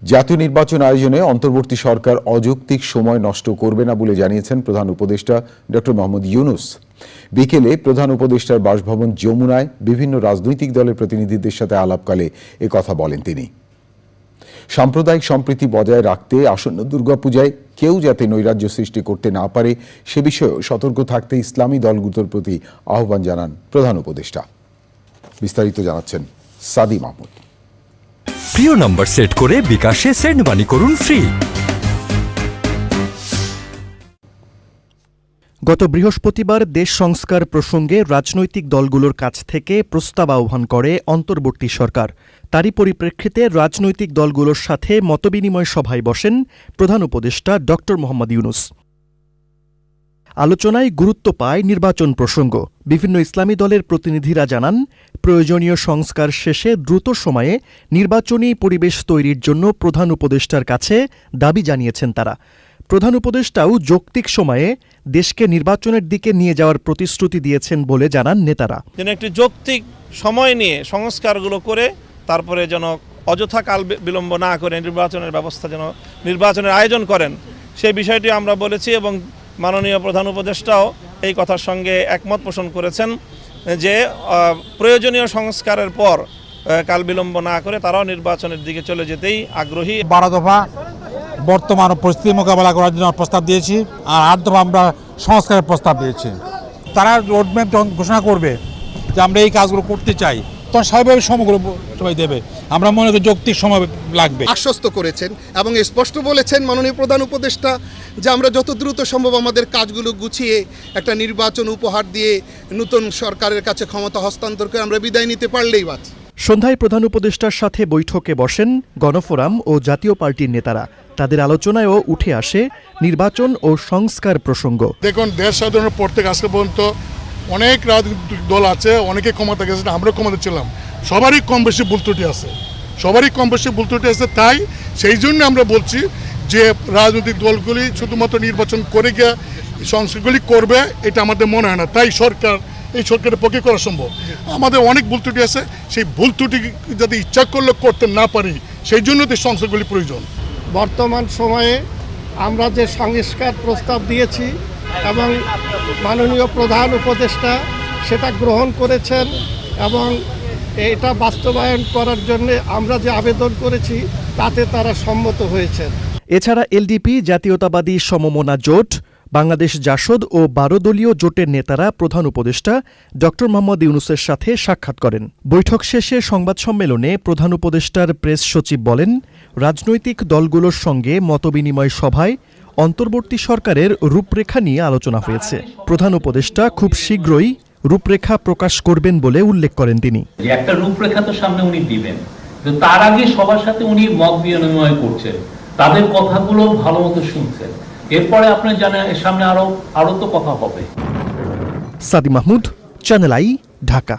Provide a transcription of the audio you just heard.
জাতীয় নির্বাচন আয়োজনে অন্তর্বর্তী সরকার অযৌক্তিক সময় নষ্ট করবে না বলে জানিয়েছেন প্রধান উপদেষ্টা ডক্টর মোহাম্মদ ইউনূস। বিকেলে প্রধান উপদেষ্টার বাসভবন যমুনায় বিভিন্ন রাজনৈতিক দলের প্রতিনিধিদের সাথে আলাপকালে একথা বলেন তিনি। সাম্প্রদায়িক সম্প্রীতি বজায় রাখতে আসন্ন দুর্গাপূজায় কেউ যাতে নৈরাজ্য সৃষ্টি করতে না পারে সে বিষয়েও সতর্ক থাকতে ইসলামী দলগুলোর প্রতি আহ্বান জানান প্রধান উপদেষ্টা। বিস্তারিত জানাচ্ছেন সাদি মাহমুদ। প্রিয় নম্বর সেট করে বিকাশে সেন্ড মানি করুন ফ্রি। গত বৃহস্পতিবার দেশ সংস্কার প্রসঙ্গে রাজনৈতিক দলগুলোর কাছ থেকে প্রস্তাব আহ্বান করে অন্তর্বর্তী সরকার। তারই পরিপ্রেক্ষিতে রাজনৈতিক দলগুলোর সাথে মতবিনিময় সভায় বসেন প্রধান উপদেষ্টা ডক্টর মোহাম্মদ ইউনূস। আলোচনায় গুরুত্ব পায় নির্বাচন প্রসঙ্গ। বিভিন্ন ইসলামী দলের প্রতিনিধিরা জানান, প্রয়োজনীয় সংস্কার শেষে দ্রুত সময়ে নির্বাচনী পরিবেশ তৈরির জন্য প্রধান উপদেষ্টার কাছে দাবি জানিয়েছেন তারা। প্রধান উপদেষ্টাও যৌক্তিক সময়ে দেশকে নির্বাচনের দিকে নিয়ে যাওয়ার প্রতিশ্রুতি দিয়েছেন বলে জানান নেতারা। যেন একটি যৌক্তিক সময় নিয়ে সংস্কারগুলো করে তারপরে যেন অযথা কাল বিলম্ব না করে নির্বাচনের ব্যবস্থা যেন নির্বাচনের আয়োজন করেন, সেই বিষয়টি আমরা বলেছি এবং মাননীয় প্রধান উপদেষ্টাও এই কথার সঙ্গে একমত পোষণ করেছেন যে প্রয়োজনীয় সংস্কারের পর কাল বিলম্ব না করে তারাও নির্বাচনের দিকে চলে যেতেই আগ্রহী। 12 দফা বর্তমান পরিস্থিতি মোকাবেলা করার জন্য প্রস্তাব দিয়েছি, আর 8 দফা আমরা সংস্কারের প্রস্তাব দিয়েছি। তারা রোডম্যাপ যখন ঘোষণা করবে যে আমরা এই কাজগুলো করতে চাই, তখন স্বাভাবিকভাবে সময় দেবে। আমরা মনে করি যৌক্তিক সময় লাগবে। আশ্বস্ত করেছেন এবং স্পষ্ট বলেছেন মাননীয় প্রধান উপদেষ্টা যে আমরা যত দ্রুত সম্ভব আমাদের কাজগুলো গুছিয়ে একটা নির্বাচন উপহার দিয়ে নতুন সরকারের কাছে ক্ষমতা হস্তান্তর করে আমরা বিদায় নিতে পারলেই বাঁচ। সন্ধ্যায় প্রধান উপদেষ্টার সাথে বৈঠকে বসেন গণফোরাম ও জাতীয় পার্টির নেতারা। তাদের আলোচনায়ও উঠে আসে নির্বাচন ও সংস্কার প্রসঙ্গ। দেখুন, দেশ স্বাধীনের পর থেকে আজকে পর্যন্ত অনেক রাজনৈতিক দল আছে, অনেকে ক্ষমতা গেছে, আমরা ক্ষমতা ছিলাম, সবারই কম বেশি ভুল ত্রুটি আছে। তাই সেই জন্য আমরা বলছি যে রাজনৈতিক দলগুলি শুধুমাত্র নির্বাচন করে গিয়ে সংস্কারগুলি করবে, এটা আমাদের মনে হয় না। তাই এই সরকারের পক্ষে করা সম্ভব। আমাদের অনেক ভুল ত্রুটি আছে, সেই ভুল ত্রুটি যাতে ইচ্ছা করলে করতে না পারি, সেই জন্য তো সংস্কারগুলি প্রয়োজন। বর্তমান সময়ে আমরা যে সংস্কার প্রস্তাব দিয়েছি এবং মাননীয় প্রধান উপদেষ্টা সেটা গ্রহণ করেছেন এবং এটা বাস্তবায়ন করার জন্য আমরা যে আবেদন করেছি তাতে তারা সম্মত হয়েছেন। এছাড়া এলডিপি, জাতীয়তাবাদী সমমনা জোট, বাংলাদেশ জাসদ ও 12 দলীয় জোটের নেতারা প্রধান উপদেষ্টা ডক্টর মোহাম্মদ ইউনূসের সাথে সাক্ষাৎ করেন। বৈঠক শেষে সংবাদ সম্মেলনে প্রধান উপদেষ্টার প্রেস সচিব বলেন, রাজনৈতিক দলগুলোর সঙ্গে মতবিনিময় সভায় অন্তর্বর্তী সরকারের রূপরেখা নিয়ে আলোচনা হয়েছে। প্রধান উপদেষ্টা খুব শীঘ্রই রূপরেখা প্রকাশ করবেন বলে উল্লেখ করেন তিনি। একটা রূপরেখা তো সামনে উনি দিবেন, তার আগে সবার সাথে উনি মত বিনিময় করছেন, তাদের কথাগুলো ভালো মতো শুনছেন, এরপরে আপনি জানেন এর সামনে আরো তো কথা হবে। সাদি মাহমুদ, চ্যানেল আই, ঢাকা।